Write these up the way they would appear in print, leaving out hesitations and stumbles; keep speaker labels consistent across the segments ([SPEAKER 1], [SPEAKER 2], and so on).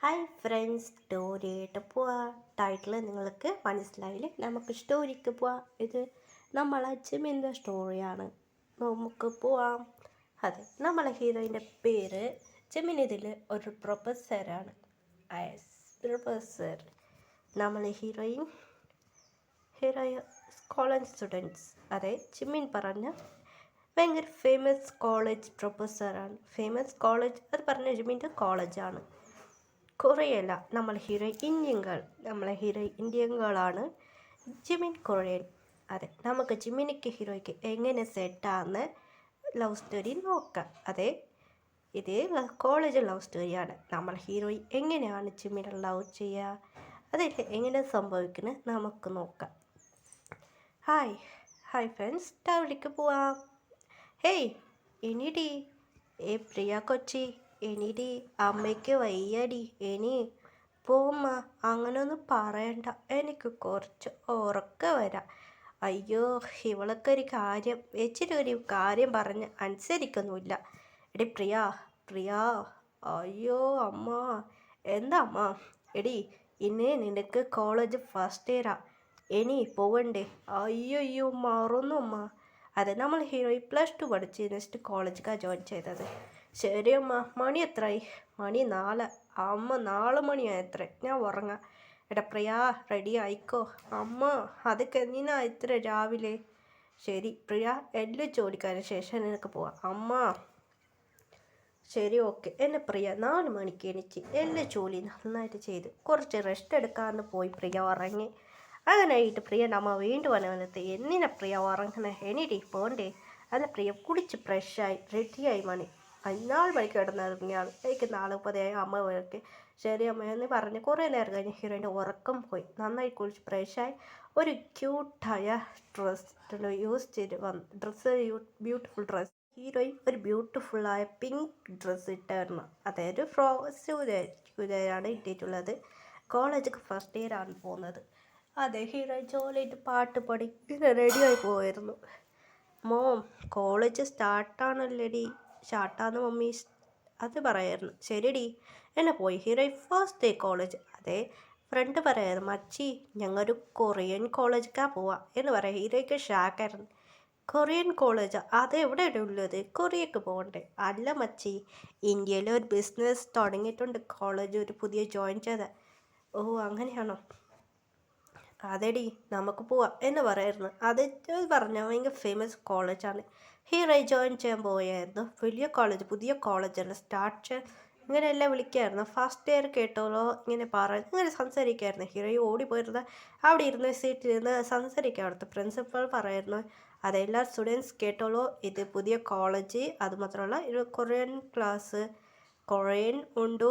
[SPEAKER 1] Hi friends, സ്റ്റോറിയായിട്ട് പോവാം. Title നിങ്ങൾക്ക് മനസ്സിലായില്ലേ? നമുക്ക് സ്റ്റോറിക്ക് പോവാം. ഇത് നമ്മളെ ജിമിൻ്റെ സ്റ്റോറിയാണ്. നമുക്ക് പോവാം. അതെ, നമ്മളെ ഹീറോയിൻ്റെ പേര് ജിമിൻ. ഇതിൽ ഒരു പ്രൊഫസറാണ്. പ്രൊഫസർ. നമ്മളെ ഹീറോ കോളേജ് സ്റ്റുഡൻസ്. അതെ, ജിമിൻ പറഞ്ഞ ഭയങ്കര ഫേമസ് കോളേജ് പ്രൊഫസറാണ്. ഫേമസ് കോളേജ് അത് പറഞ്ഞ ജിമിൻ്റെ കോളേജാണ്. കൊറിയല്ല, നമ്മളെ ഹീറോ ഇന്ത്യൻ ഗേളാണ്. Jimin Korean. അതെ, നമുക്ക് ജിമിനിക്ക് ഹീറോയ്ക്ക് എങ്ങനെ സെറ്റാന്ന് ലവ് സ്റ്റോറി നോക്കാം. അതെ, ഇത് കോളേജ് ലവ് സ്റ്റോറിയാണ്. നമ്മളെ ഹീറോയിൻ എങ്ങനെയാണ് ജിമിനെ ലവ് ചെയ്യുക, അതിൽ എങ്ങനെ സംഭവിക്കുന്നത് നമുക്ക് നോക്കാം. ഹായ് ഫ്രണ്ട്സ്, ടൗണിലേക്ക് പോവാം. ഹേയ് എണീടി, പ്രിയ കൊച്ചി എണീടി, അമ്മയ്ക്ക് വയ്യടി, എണീ പോമ്മ. അങ്ങനൊന്നും പറയണ്ട, എനിക്ക് കുറച്ച് ഉറക്കം വരാം. അയ്യോ, ഇവളൊക്കെ ഒരു കാര്യം പറഞ്ഞ് അനുസരിക്കൊന്നുമില്ല. എടി പ്രിയ. അയ്യോ അമ്മ. എന്താ അമ്മ? എടി, ഇന്ന് നിനക്ക് കോളേജ് ഫസ്റ്റ് ഇയറാ. ഇനി പോവണ്ടേ? അയ്യോ മറന്നു അമ്മ. അതെ, നമ്മൾ ഹീറോയിൻ +2 പഠിച്ച് നെക്സ്റ്റ് കോളേജിലാണ് ജോയിൻ ചെയ്തത്. ശരി അമ്മ. മണി എത്രയായി? മണി 4. അമ്മ 4 മണിയായി. എത്ര ഞാൻ ഉറങ്ങാം. എടാ പ്രിയ, റെഡി ആയിക്കോ. അമ്മ, അതൊക്കെ എന്തിനാ ഇത്ര രാവിലെ? ശരി പ്രിയ, എല്ലാ ജോലിക്കാരന് ശേഷം നിനക്ക് പോവാം. അമ്മ ശരി, ഓക്കെ. എന്നെ പ്രിയ 4 മണിക്ക് എണീച്ച് എല്ലാ ജോലി നന്നായിട്ട് ചെയ്ത് കുറച്ച് റെസ്റ്റ് എടുക്കാമെന്ന് പോയി പ്രിയ ഉറങ്ങി. അങ്ങനെയായിട്ട് പ്രിയൻ്റെ അമ്മ വീണ്ടും വനവനത്ത്. എന്തിനാ പ്രിയ ഉറങ്ങണേ? എണീടി, പോണ്ടേ? അല്ല പ്രിയ കുളിച്ച് ഫ്രഷായി റെഡിയായി. മണി 4 മണിക്ക് കിടന്നിറങ്ങിയാണ്. എനിക്ക് 4:30 അമ്മ വിളിക്ക്. ശരി അമ്മ എന്ന് പറഞ്ഞ് കുറേ നേരം കഴിഞ്ഞ് ഹീറോയിൻ്റെ ഉറക്കം പോയി. നന്നായി കുളിച്ച് ഫ്രഷായി ഒരു ക്യൂട്ടായ ബ്യൂട്ടിഫുൾ ഡ്രസ്സ്. ഹീറോയിൻ ഒരു ബ്യൂട്ടിഫുള്ളായ പിങ്ക് ഡ്രസ്സ് ഇട്ടായിരുന്നു. അതായത് ചുരിദാറാണ് ഇട്ടിട്ടുള്ളത്. കോളേജൊക്കെ ഫസ്റ്റ് ഇയർ ആണ് പോകുന്നത്. അതെ, ഹീറോയിൻ ജോലിയായിട്ട് പാട്ട് പാടി ഇങ്ങനെ റെഡിയായി പോയിരുന്നു. മോം, കോളേജ് സ്റ്റാർട്ടാണല്ലേടി. സ്റ്റാർട്ടാന്ന് മമ്മി അത് പറയായിരുന്നു. ശരിടി, എന്നെ പോയി. Heroine first day college. അതെ, ഫ്രണ്ട് പറയായിരുന്നു, മച്ചി ഞങ്ങളൊരു കൊറിയൻ കോളേജിലേക്കാണ് പോവാം എന്ന് പറയാം. ഹീറോയ്ക്ക് ഷാക്കായിരുന്നു. കൊറിയൻ കോളേജാ? അത് എവിടെയാണ് ഉള്ളത്? കൊറിയക്ക് പോകണ്ടേ? അല്ല മച്ചി, ഇന്ത്യയിൽ ഒരു ബിസിനസ് തുടങ്ങിയിട്ടുണ്ട് കോളേജ് ഒരു പുതിയ ജോയിൻ ചെയ്ത. ഓ അങ്ങനെയാണോ? അതെടി, നമുക്ക് പോവാം എന്ന് പറയായിരുന്നു. അത് പറഞ്ഞ ഭയങ്കര ഫേമസ് കോളേജാണ്. ഹീറോ ജോയിൻ ചെയ്യാൻ പോയായിരുന്നു. വലിയ കോളേജ്, പുതിയ കോളേജാണ്. ഇങ്ങനെയെല്ലാം വിളിക്കായിരുന്നു. ഫസ്റ്റ് ഇയർ കേട്ടോളോ ഇങ്ങനെ ഇങ്ങനെ സംസാരിക്കായിരുന്നു. ഹീറോ ഓടിപ്പോയിരുന്ന അവിടെ ഇരുന്ന് സീറ്റിലിരുന്ന് സംസാരിക്കുക. അവിടുത്തെ പ്രിൻസിപ്പൾ പറയായിരുന്നു, അതെല്ലാ സ്റ്റുഡൻസ് കേട്ടോളൂ, ഇത് പുതിയ കോളേജ്. അതുമാത്രമല്ല ഇത് കൊറിയൻ ക്ലാസ്. കൊറിയൻ ഉണ്ട്.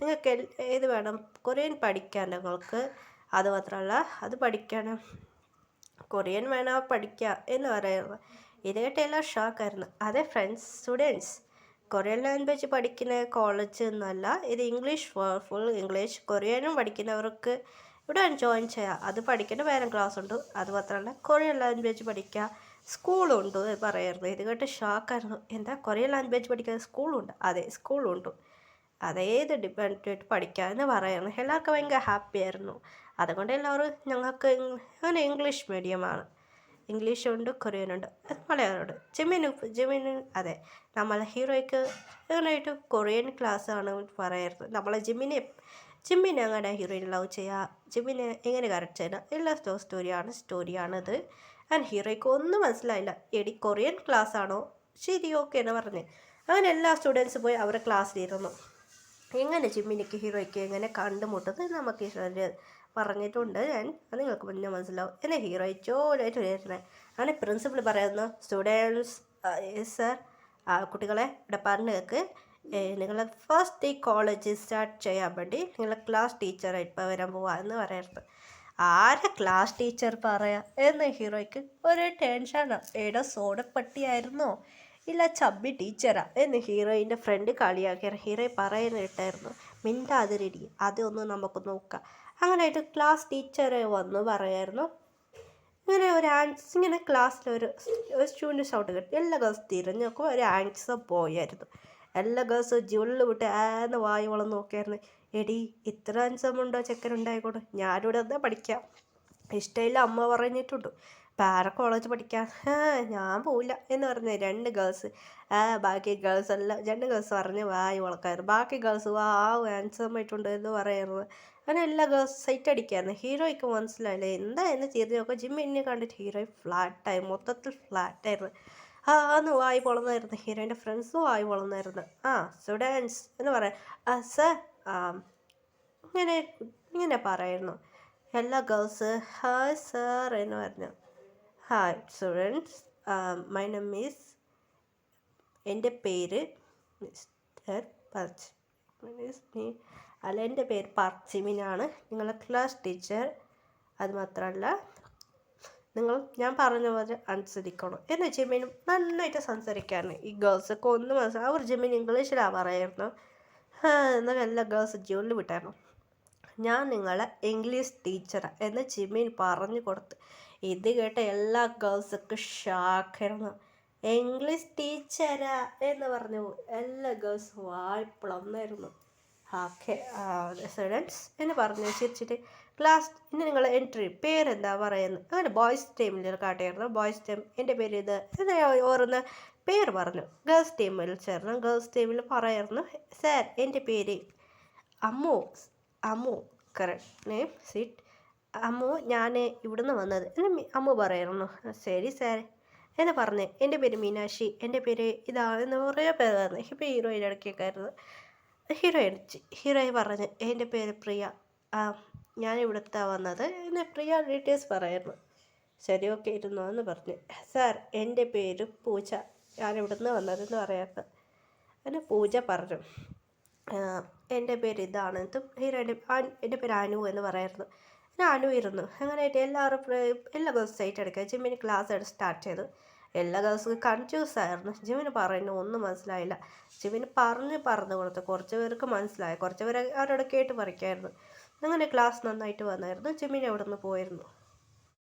[SPEAKER 1] നിങ്ങൾക്ക് ഏത് വേണം? കൊറിയൻ പഠിക്കാൻ നിങ്ങൾക്ക്. അതുമാത്രമല്ല അത് പഠിക്കണം. കൊറിയൻ വേണം പഠിക്കുക എന്ന് പറയുന്നത്. ഇത് കേട്ട് എല്ലാം ഷോക്കായിരുന്നു. അതെ ഫ്രണ്ട്സ്, സ്റ്റുഡൻസ്, കൊറിയൻ ലാംഗ്വേജ് പഠിക്കുന്ന കോളേജ് എന്നല്ല ഇത്. English, full English. കൊറിയനും പഠിക്കുന്നവർക്ക് ഇവിടെ ജോയിൻ ചെയ്യാം. അത് പഠിക്കേണ്ട വേറെ ക്ലാസ് ഉണ്ട്. അതുമാത്രമല്ല കൊറിയൻ ലാംഗ്വേജ് പഠിക്കുക സ്കൂളുണ്ട് പറയായിരുന്നു. ഇത് കേട്ട് ഷോക്കായിരുന്നു. എന്താ കൊറിയൻ ലാംഗ്വേജ് പഠിക്കാൻ സ്കൂളുണ്ട്? അതെ, സ്കൂളുണ്ട്. അതേത് ഡിപ്പെൻഡായിട്ട് പഠിക്കാമെന്ന് പറയുന്നു. എല്ലാവർക്കും ഭയങ്കര ഹാപ്പി ആയിരുന്നു. അതുകൊണ്ട് എല്ലാവരും ഞങ്ങൾക്ക് അങ്ങനെ ഇംഗ്ലീഷ് മീഡിയമാണ്. ഇംഗ്ലീഷുണ്ട്, കൊറിയനുണ്ട്, മലയാളമുണ്ട്. ജിമിന് അതെ, നമ്മളെ ഹീറോയ്ക്ക് അങ്ങനെയായിട്ട് കൊറിയൻ ക്ലാസ്സാണ് പറയായിരുന്നു. നമ്മളെ ജിമ്മിനെ അങ്ങനെ ഹീറോയിൻ ലവ് ചെയ്യുക, ജിമ്മിനെ എങ്ങനെ കറക്റ്റ് ചെയ്യുക, എല്ലാ സ്റ്റോറിയാണിത്. ആൻഡ് ഹീറോയ്ക്ക് ഒന്നും മനസ്സിലായില്ല. എടി കൊറിയൻ ക്ലാസ് ആണോ? ശരി, ഓക്കെ എന്ന് പറഞ്ഞ് അങ്ങനെ എല്ലാ സ്റ്റുഡൻസ് പോയി അവരുടെ ക്ലാസ്സിലിരുന്നു. എങ്ങനെ ജിമ്മിനിക്ക് ഹീറോയ്ക്ക് എങ്ങനെ കണ്ടുമുട്ടുന്നത് നമുക്ക് പറഞ്ഞിട്ടുണ്ട്. അത് നിങ്ങൾക്ക് മുന്നേ മനസ്സിലാവും. എന്നെ ഹീറോയി ജോലിയായിട്ട് വരുന്നത്. അങ്ങനെ പ്രിൻസിപ്പൾ പറയുന്നു, സ്റ്റുഡൻസ് സർ, കുട്ടികളെ ഇവിടെ പറഞ്ഞേക്ക്, നിങ്ങൾ ഫസ്റ്റ് ഈ കോളേജ് സ്റ്റാർട്ട് ചെയ്യാൻ വേണ്ടി നിങ്ങളെ ക്ലാസ് ടീച്ചറായിട്ട് ഇപ്പോൾ വരാൻ പോവാ എന്ന് പറയുന്നത്. ആരെ ക്ലാസ് ടീച്ചർ പറയാ എന്ന് ഹീറോയ്ക്ക് ഒരു ടെൻഷനാണ്. ഏടോ സോഡപ്പട്ടിയായിരുന്നോ ഇല്ല ചബ്ബി ടീച്ചറാ എന്ന് ഹീറോയിൻ്റെ ഫ്രണ്ട് കളിയാക്കിയ ഹീറോ പറയുന്നിട്ടായിരുന്നു. മിണ്ടാതിരിടി, അതൊന്നും നമുക്ക് നോക്കാം. അങ്ങനെയായിട്ട് ക്ലാസ് ടീച്ചറെ വന്നു പറയായിരുന്നു. ഇങ്ങനെ ഇങ്ങനെ ക്ലാസ്സിലൊരു സ്റ്റുഡൻറ്റ് ഷൗട്ട് കിട്ടി. എല്ലാ ക്ലാസ് തിരിഞ്ഞ് നോക്കുമ്പോൾ ഒരു ആൻസർ പോയായിരുന്നു. എല്ലാ ഗേൾസും ജ്വല്ല് വിട്ട് ആന്ന് വായി വളർന്ന് നോക്കിയായിരുന്നു. എടി ഇത്ര അൻസമുണ്ടോ ചെക്കനുണ്ടായിക്കോട്ടെ, ഞാനിവിടെ എന്താ പഠിക്കാം, ഇഷ്ടമില്ല അമ്മ പറഞ്ഞിട്ടുണ്ട്, വേറെ കോളേജ് പഠിക്കാൻ ഞാൻ പോവില്ല എന്ന് പറഞ്ഞ് രണ്ട് ഗേൾസ്. ബാക്കി ഗേൾസ് എല്ലാം രണ്ട് ഗേൾസ് പറഞ്ഞ് വായി വളക്കായിരുന്നു. ബാക്കി ഗേൾസ് ഹാൻസം ആയിട്ടുണ്ട് എന്ന് പറയായിരുന്നു. അങ്ങനെ എല്ലാ ഗേൾസ് സൈറ്റ് അടിക്കായിരുന്നു. ഹീറോയ്ക്ക് മനസ്സിലായില്ലേ എന്താ എന്ന് തിരിഞ്ഞ് നോക്കുക. ജിമ്മിനെ കണ്ടിട്ട് ഹീറോ ഫ്ലാറ്റായി, മൊത്തത്തിൽ ഫ്ലാറ്റായിരുന്നു. അന്ന് വായി പൊളന്നായിരുന്നു. ഹീറോയിൻ്റെ ഫ്രണ്ട്സും വായി പൊളന്നായിരുന്നു. സ്റ്റുഡൻസ് എന്ന് പറയാം സർ ഇങ്ങനെ ഇങ്ങനെ പറയായിരുന്നു. എല്ലാ ഗേൾസ് ഹായ് സർ എന്ന് പറഞ്ഞു. Hi students, my name is, എൻ്റെ പേര് മിസ്റ്റർ പർച്ചിമി, അല്ല എൻ്റെ പേര് പർച്ചിമിനാണ്, നിങ്ങളുടെ ക്ലാസ് ടീച്ചർ. അത് മാത്രമല്ല ഞാൻ പറഞ്ഞ പോലെ അനുസരിക്കണം എന്ന് ജിമ്മിനും നന്നായിട്ട് സംസാരിക്കാറുണ്ട്. ഈ ഗേൾസൊക്കെ ഒന്നും അവർ ജിമ്മിൻ ഇംഗ്ലീഷിലാണ് പറയായിരുന്നു. എന്നാൽ എല്ലാ ഗേൾസ് ജോലി വിട്ടായിരുന്നു. ഞാൻ നിങ്ങളെ ഇംഗ്ലീഷ് ടീച്ചറാണ് എന്ന് ജിമ്മിൻ പറഞ്ഞു കൊടുത്ത്. ഇത് കേട്ട എല്ലാ ഗേൾസൊക്കെ ഷാക്കായിരുന്നു. ഇംഗ്ലീഷ് ടീച്ചറാ എന്ന് പറഞ്ഞു എല്ലാ ഗേൾസും വായ്പളന്നായിരുന്നു. ഓക്കെ സ്റ്റുഡൻസ് എന്ന് പറഞ്ഞു ചിരിച്ചിട്ട് ക്ലാസ് ഇനി നിങ്ങൾ എൻട്രി പേരെന്താ പറയുന്നത്. അങ്ങനെ ബോയ്സ് ടീമിൽ കാട്ടിയായിരുന്നു. ബോയ്സ് ടീം എൻ്റെ പേര് ഇത് എന്ന് ഓരോന്ന് പേര് പറഞ്ഞു. ഗേൾസ് ടീമിൽ ചേർന്നു. ഗേൾസ് ടീമിൽ പറയായിരുന്നു സാർ എൻ്റെ പേര് Ammu. Ammu correct name sit. Ammu ഞാൻ ഇവിടുന്ന് വന്നത് എന്ന് അമ്മു പറയായിരുന്നു. ശരി സാർ എന്ന് പറഞ്ഞ് എൻ്റെ പേര് മീനാക്ഷി, എൻ്റെ പേര് ഇതാണെന്ന് കുറേ പേര് പറഞ്ഞു. ഇപ്പോൾ ഹീറോയിൻ ഇടയ്ക്കൊക്കെയായിരുന്നു. ഹീറോയി പറഞ്ഞ് എൻ്റെ പേര് പ്രിയ, ഞാൻ ഇവിടുത്തെ വന്നത് എന്നെ പ്രിയ ഡീറ്റെയിൽസ് പറയായിരുന്നു. ശരി ഓക്കെ ഇരുന്നോ എന്ന് പറഞ്ഞു. സാർ എൻ്റെ പേര് പൂജ, ഞാൻ ഇവിടുന്ന് വന്നതെന്ന് പറയാത്ത എന്നെ പൂജ പറഞ്ഞു. എൻ്റെ പേര് ഇതാണ് ഹീറോയിൻ്റെ എൻ്റെ പേര് അനു എന്ന് പറയായിരുന്നു. ഞാൻ അനു ഇരുന്നു. അങ്ങനെയായിട്ട് എല്ലാ ദിവസവും സൈറ്റ് എടുക്കുക. ജിമ്മിന് ക്ലാസ് സ്റ്റാർട്ട് ചെയ്തു. എല്ലാ ദിവസവും കൺഫ്യൂസ് ആയിരുന്നു. ജിമ്മിന് പറയുന്നു ഒന്നും മനസ്സിലായില്ല. ജിമ്മിന് പറഞ്ഞു കൊടുത്തു. കുറച്ച് പേർക്ക് മനസ്സിലായി, കുറച്ച് പേര് അവരോട് കേട്ട് പറിക്കായിരുന്നു. അങ്ങനെ ക്ലാസ് നന്നായിട്ട് വന്നായിരുന്നു. ജിമ്മിന് അവിടെ നിന്ന് പോയിരുന്നു.